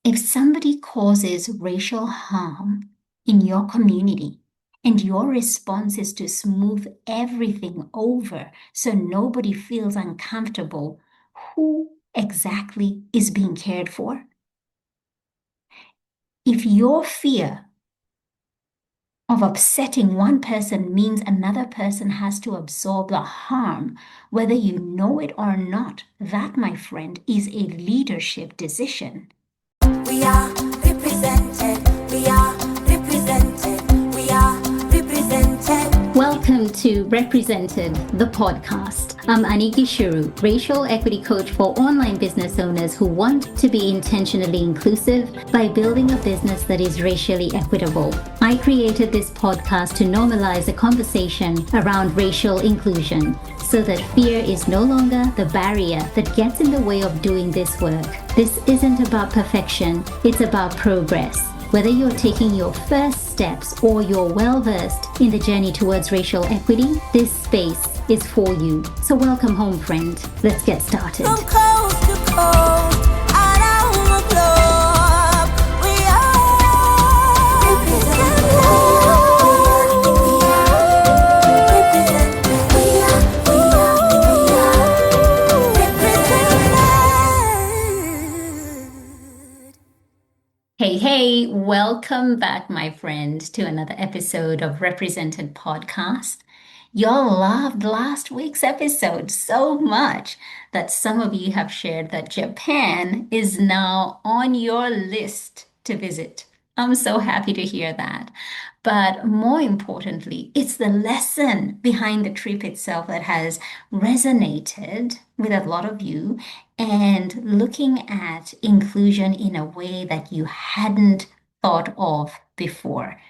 If somebody causes racial harm in your community and your response is to smooth everything over so nobody feels uncomfortable, who exactly is being cared for? If your fear of upsetting one person means another person has to absorb the harm, whether you know it or not, that, my friend, is a leadership decision. We are represented. We are represented. We are represented. Welcome to Represented, the podcast. I'm Aniki Shuru, racial equity coach for online business owners who want to be intentionally inclusive by building a business that is racially equitable. I created this podcast to normalize a conversation around racial inclusion so that fear is no longer the barrier that gets in the way of doing this work. This isn't about perfection, it's about progress. Whether you're taking your first steps or you're well-versed in the journey towards racial equity, this space is for you. So welcome home, friend. Let's get started. From coast to coast, around the globe, we are represented. We are represented. Hey, welcome back, my friend, to another episode of Represented Podcast. Y'all loved last week's episode so much that some of you have shared that Japan is now on your list to visit. I'm so happy to hear that. But more importantly, it's the lesson behind the trip itself that has resonated with a lot of you and looking at inclusion in a way that you hadn't thought of before.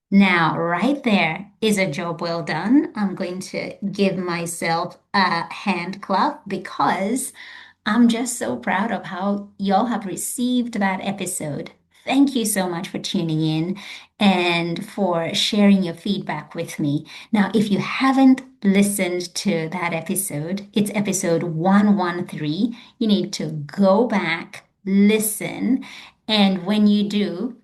Now, right there is a job well done. I'm going to give myself a hand clap because I'm just so proud of how y'all have received that episode. Thank you so much for tuning in and for sharing your feedback with me. Now, if you haven't listened to that episode, it's episode 113. You need to go back, listen, and when you do,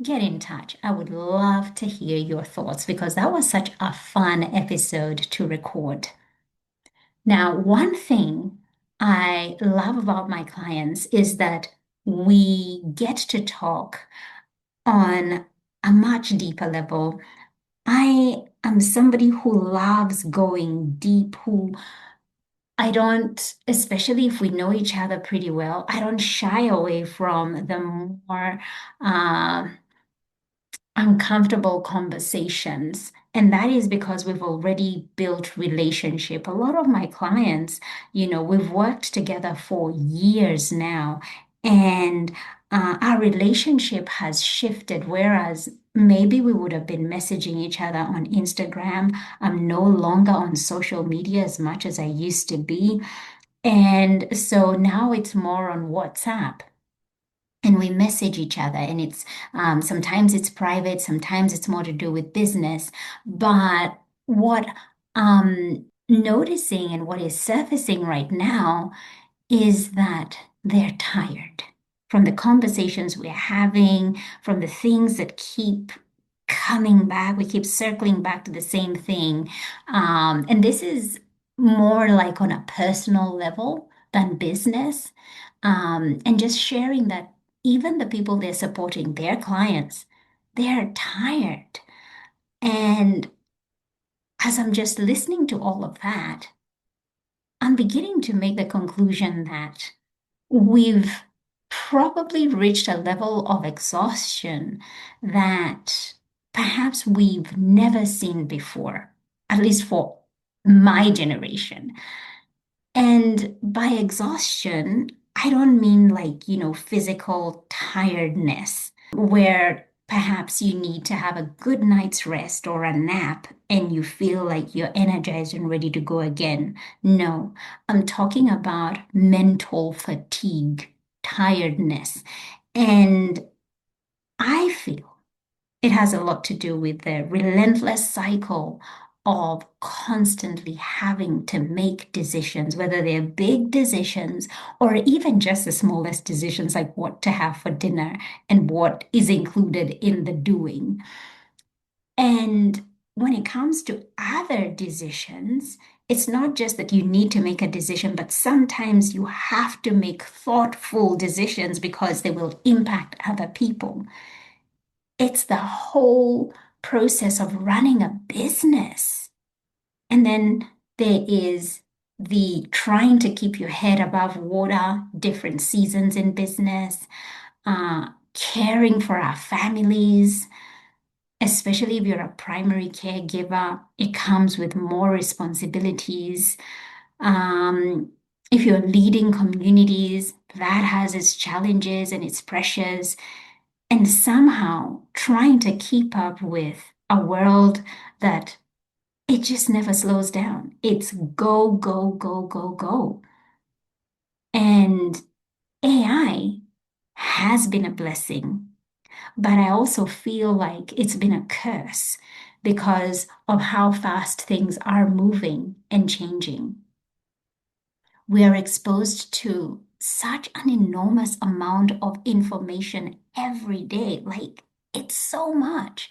get in touch. I would love to hear your thoughts because that was such a fun episode to record. Now, one thing I love about my clients is that we get to talk on a much deeper level. I am somebody who loves going deep, who I don't, especially if we know each other pretty well, I don't shy away from the more uncomfortable conversations. And that is because we've already built relationship. A lot of my clients, we've worked together for years now, and our relationship has shifted. Whereas maybe we would have been messaging each other on Instagram. I'm no longer on social media as much as I used to be. And so now it's more on WhatsApp and we message each other, and it's sometimes it's private, sometimes it's more to do with business. But what I'm noticing and what is surfacing right now is that they're tired from the conversations we're having, from the things that keep coming back. We keep circling back to the same thing. And this is more like on a personal level than business. And just sharing that even the people they're supporting, their clients, they're tired. And as I'm just listening to all of that, I'm beginning to make the conclusion that we've probably reached a level of exhaustion that perhaps we've never seen before, at least for my generation. And by exhaustion, I don't mean like, physical tiredness, where perhaps you need to have a good night's rest or a nap and you feel like you're energized and ready to go again. No, I'm talking about mental fatigue, tiredness. And I feel it has a lot to do with the relentless cycle of constantly having to make decisions, whether they're big decisions or even just the smallest decisions, like what to have for dinner and what is included in the doing. And when it comes to other decisions, it's not just that you need to make a decision, but sometimes you have to make thoughtful decisions because they will impact other people. It's the whole process of running a business. And then there is the trying to keep your head above water, different seasons in business, caring for our families, especially if you're a primary caregiver, it comes with more responsibilities. Um, if you're leading communities, that has its challenges and its pressures. And somehow trying to keep up with a world that it just never slows down. It's go, go, go, go, go. And AI has been a blessing, but I also feel like it's been a curse because of how fast things are moving and changing. We are exposed to such an enormous amount of information every day. Like, it's so much.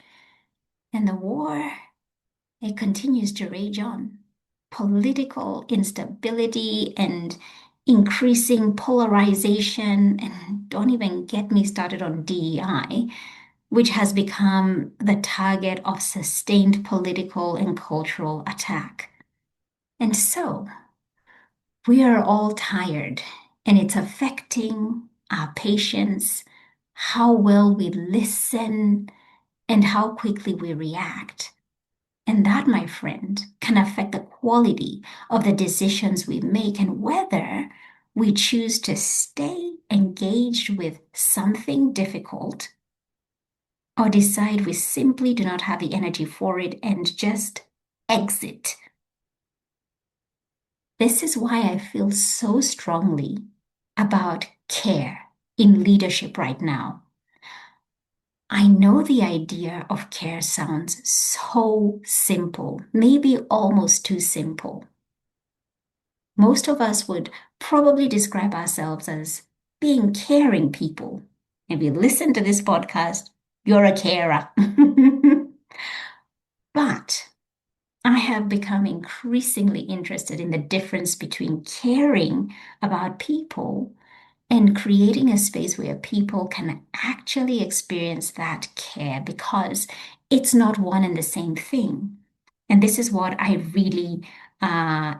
And the war, it continues to rage on. Political instability and increasing polarization, and don't even get me started on DEI, which has become the target of sustained political and cultural attack. And so we are all tired, and it's affecting our patience, how well we listen, and how quickly we react. And that, my friend, can affect the quality of the decisions we make and whether we choose to stay engaged with something difficult or decide we simply do not have the energy for it and just exit. This is why I feel so strongly about care in leadership right now. I know the idea of care sounds so simple, maybe almost too simple. Most of us would probably describe ourselves as being caring people. If you listen to this podcast, you're a carer. But I have become increasingly interested in the difference between caring about people and creating a space where people can actually experience that care because it's not one and the same thing. And this is what I really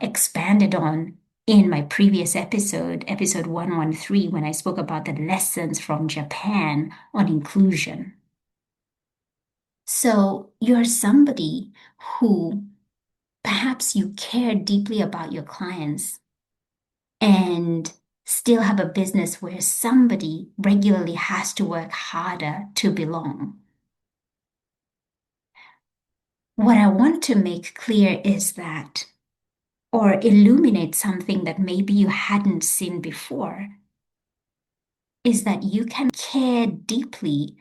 expanded on in my previous episode, episode 113, when I spoke about the lessons from Japan on inclusion. So you're somebody who perhaps you care deeply about your clients and still have a business where somebody regularly has to work harder to belong. What I want to make clear is that, or illuminate something that maybe you hadn't seen before, is that you can care deeply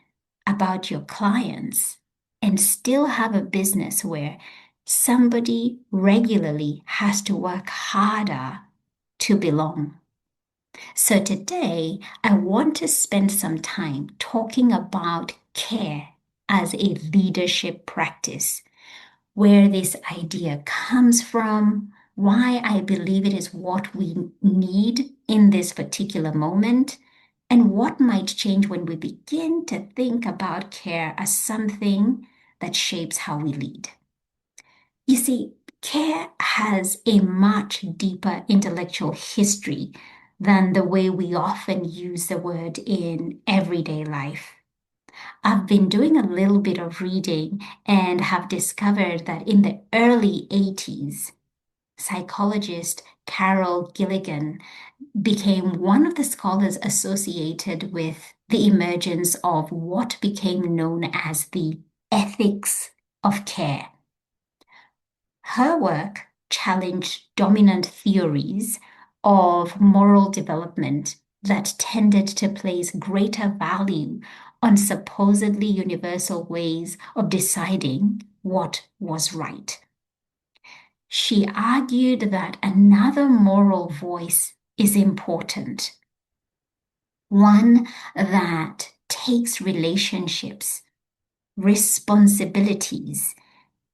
about your clients and still have a business where somebody regularly has to work harder to belong. So today, I want to spend some time talking about care as a leadership practice, where this idea comes from, why I believe it is what we need in this particular moment, and what might change when we begin to think about care as something that shapes how we lead. You see, care has a much deeper intellectual history than the way we often use the word in everyday life. I've been doing a little bit of reading and have discovered that in the early 80s, psychologist Carol Gilligan became one of the scholars associated with the emergence of what became known as the ethics of care. Her work challenged dominant theories of moral development that tended to place greater value on supposedly universal ways of deciding what was right. She argued that another moral voice is important, one that takes relationships, responsibilities,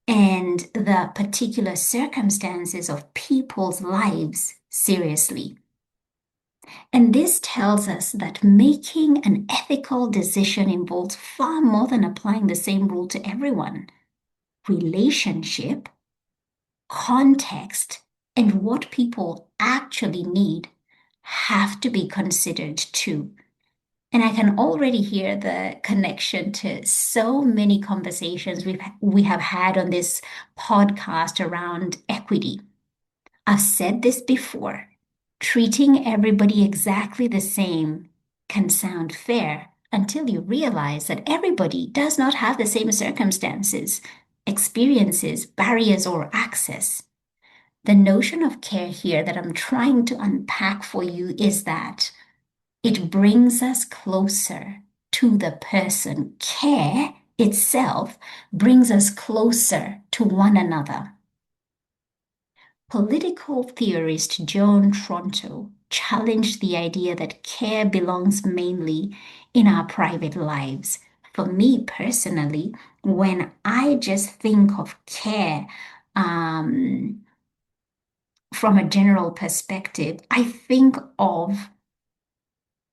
and the particular circumstances of people's lives seriously. And this tells us that making an ethical decision involves far more than applying the same rule to everyone. Relationship, context, and what people actually need have to be considered too. And I can already hear the connection to so many conversations we have had on this podcast around equity. I've said this before. Treating everybody exactly the same can sound fair until you realize that everybody does not have the same circumstances, experiences, barriers, or access. The notion of care here that I'm trying to unpack for you is that it brings us closer to the person. Care itself brings us closer to one another. Political theorist Joan Tronto challenged the idea that care belongs mainly in our private lives. For me personally, when I just think of care from a general perspective, I think of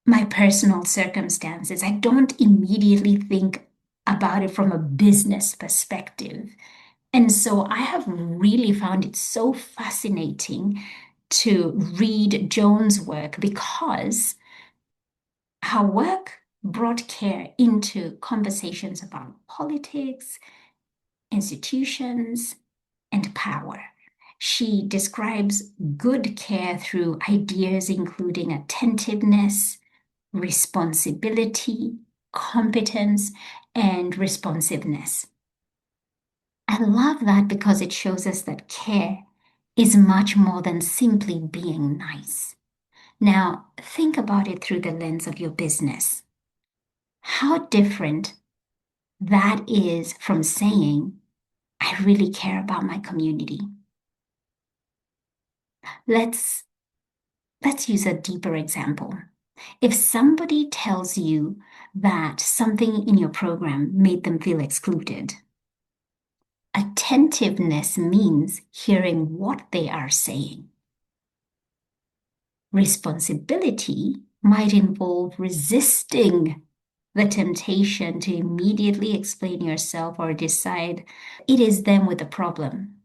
my personal circumstances. I don't immediately think about it from a business perspective. And so I have really found it so fascinating to read Joan's work because her work brought care into conversations about politics, institutions, and power. She describes good care through ideas including attentiveness, responsibility, competence, and responsiveness. I love that because it shows us that care is much more than simply being nice. Now, think about it through the lens of your business. How different that is from saying, I really care about my community. Let's use a deeper example. If somebody tells you that something in your program made them feel excluded, attentiveness means hearing what they are saying. Responsibility might involve resisting the temptation to immediately explain yourself or decide it is them with the problem.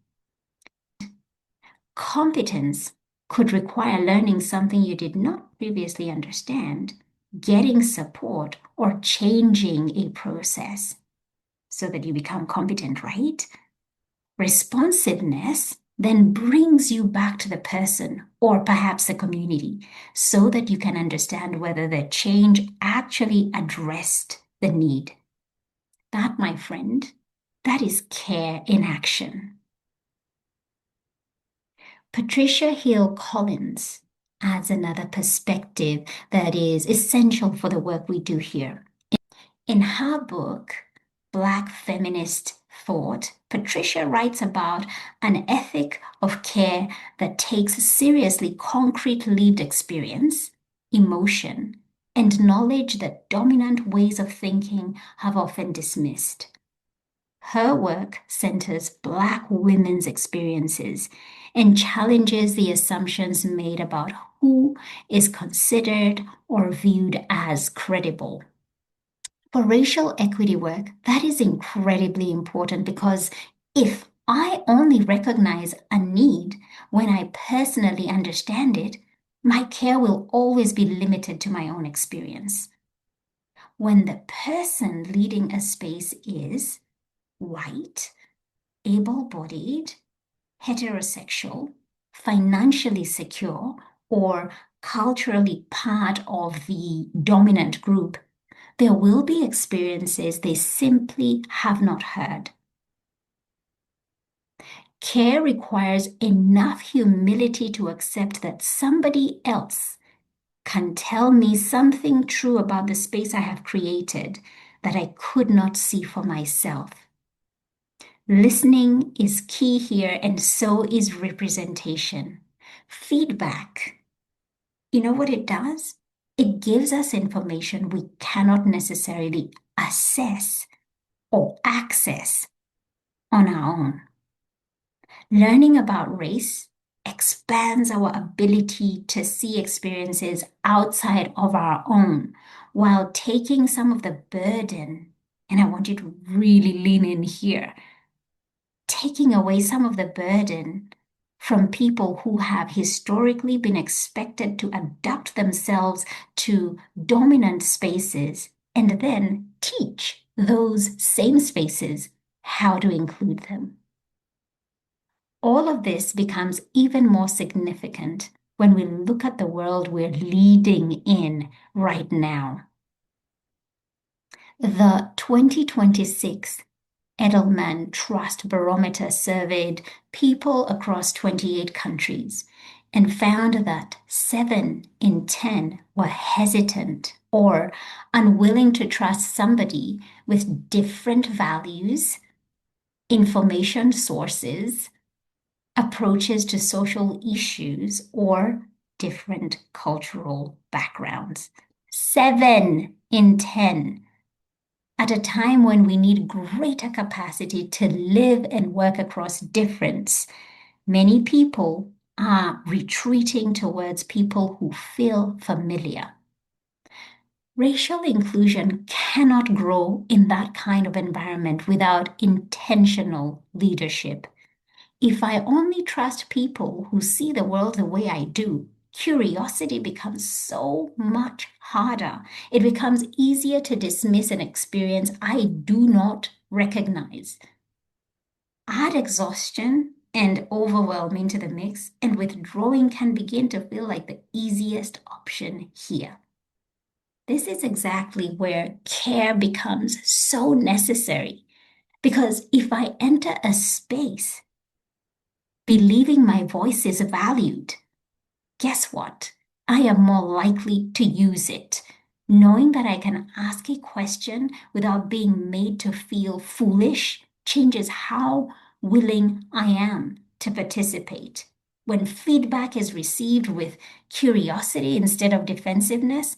Competence could require learning something you did not previously understand, getting support, or changing a process so that you become competent, right? Responsiveness then brings you back to the person or perhaps the community so that you can understand whether the change actually addressed the need. That, my friend, that is care in action. Patricia Hill Collins adds another perspective that is essential for the work we do here. In her book, Black Feminist Thought, Patricia writes about an ethic of care that takes seriously concrete lived experience, emotion, and knowledge that dominant ways of thinking have often dismissed. Her work centers Black women's experiences and challenges the assumptions made about who is considered or viewed as credible. For racial equity work, that is incredibly important because if I only recognize a need when I personally understand it, my care will always be limited to my own experience. When the person leading a space is white, able-bodied, heterosexual, financially secure, or culturally part of the dominant group, there will be experiences they simply have not heard. Care requires enough humility to accept that somebody else can tell me something true about the space I have created that I could not see for myself. Listening is key here, and so is representation. Feedback, you know what it does? It gives us information we cannot necessarily assess or access on our own. Learning about race expands our ability to see experiences outside of our own while taking some of the burden. And I want you to really lean in here, taking away some of the burden from people who have historically been expected to adapt themselves to dominant spaces and then teach those same spaces how to include them. All of this becomes even more significant when we look at the world we're leading in right now. The 2026 Edelman Trust Barometer surveyed people across 28 countries and found that 7 in 10 were hesitant or unwilling to trust somebody with different values, information sources, approaches to social issues, or different cultural backgrounds. 7 in 10. At a time when we need greater capacity to live and work across difference, many people are retreating towards people who feel familiar. Racial inclusion cannot grow in that kind of environment without intentional leadership. If I only trust people who see the world the way I do, curiosity becomes so much harder. It becomes easier to dismiss an experience I do not recognize. Add exhaustion and overwhelm into the mix, and withdrawing can begin to feel like the easiest option here. This is exactly where care becomes so necessary, because if I enter a space believing my voice is valued, guess what? I am more likely to use it. Knowing that I can ask a question without being made to feel foolish changes how willing I am to participate. When feedback is received with curiosity instead of defensiveness,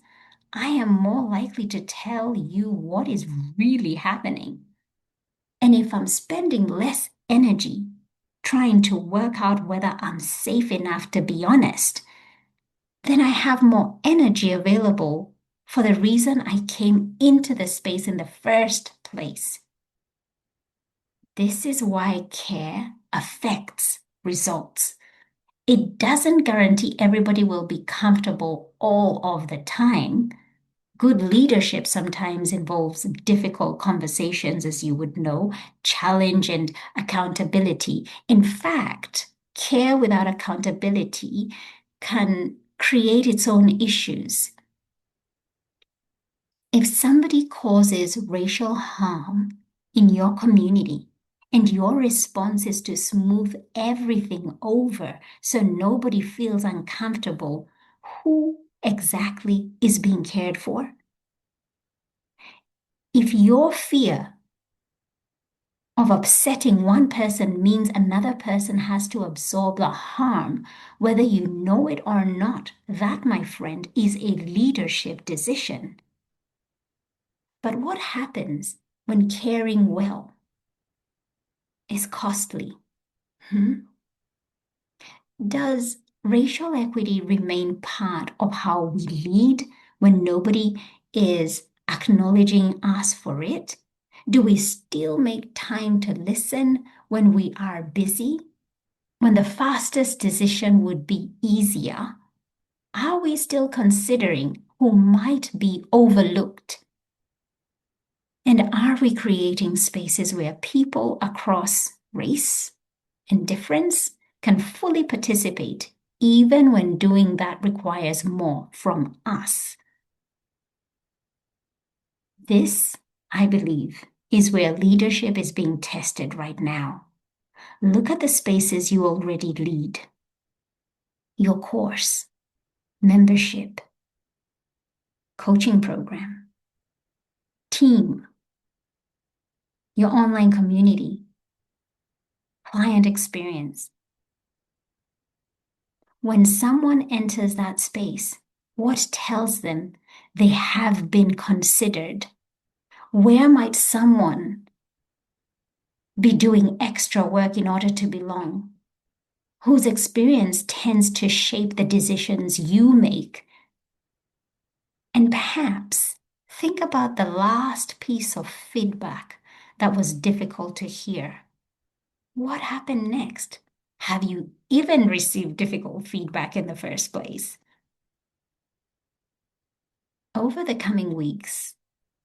I am more likely to tell you what is really happening. And if I'm spending less energy trying to work out whether I'm safe enough to be honest, then I have more energy available for the reason I came into the space in the first place. This is why care affects results. It doesn't guarantee everybody will be comfortable all of the time. Good leadership sometimes involves difficult conversations, as you would know, challenge and accountability. In fact, care without accountability can create its own issues. If somebody causes racial harm in your community and your response is to smooth everything over so nobody feels uncomfortable, who exactly is being cared for? If your fear of upsetting one person means another person has to absorb the harm, whether you know it or not, that, my friend, is a leadership decision. But what happens when caring well is costly? Does racial equity remain part of how we lead when nobody is acknowledging us for it? Do we still make time to listen when we are busy? When the fastest decision would be easier, are we still considering who might be overlooked? And are we creating spaces where people across race and difference can fully participate, even when doing that requires more from us? This, I believe, is where leadership is being tested right now. Look at the spaces you already lead. Your course, membership, coaching program, team, your online community, client experience. When someone enters that space, what tells them they have been considered? Where might someone be doing extra work in order to belong? Whose experience tends to shape the decisions you make? And perhaps think about the last piece of feedback that was difficult to hear. What happened next? Have you even received difficult feedback in the first place? Over the coming weeks,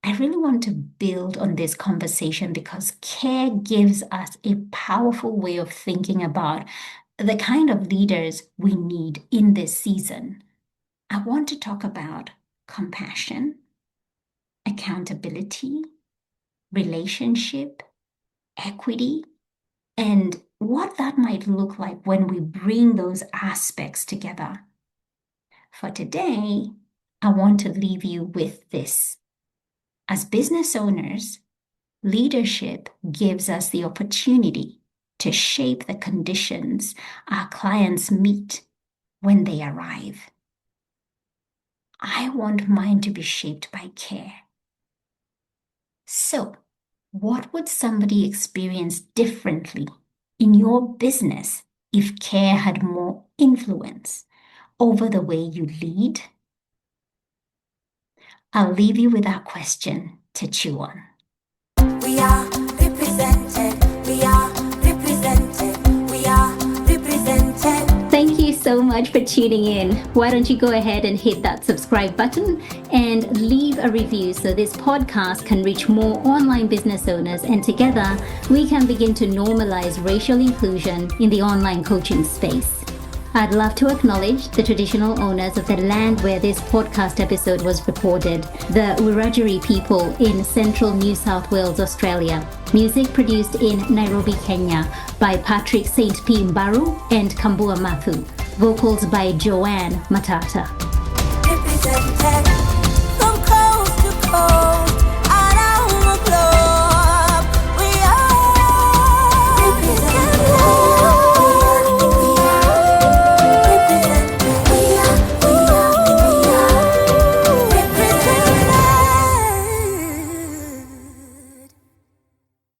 I really want to build on this conversation because care gives us a powerful way of thinking about the kind of leaders we need in this season. I want to talk about compassion, accountability, relationship, equity, and what that might look like when we bring those aspects together. For today, I want to leave you with this. As business owners, leadership gives us the opportunity to shape the conditions our clients meet when they arrive. I want mine to be shaped by care. So, what would somebody experience differently in your business if care had more influence over the way you lead? I'll leave you with that question to chew on. We are represented. We are represented. We are represented. Thank you so much for tuning in. Why don't you go ahead and hit that subscribe button and leave a review so this podcast can reach more online business owners, and together we can begin to normalize racial inclusion in the online coaching space. I'd love to acknowledge the traditional owners of the land where this podcast episode was recorded, the Wiradjuri people in central New South Wales, Australia. Music produced in Nairobi, Kenya by Patrick St. P. Mbaru and Kambua Mathu. Vocals by Joan Matata. Represented.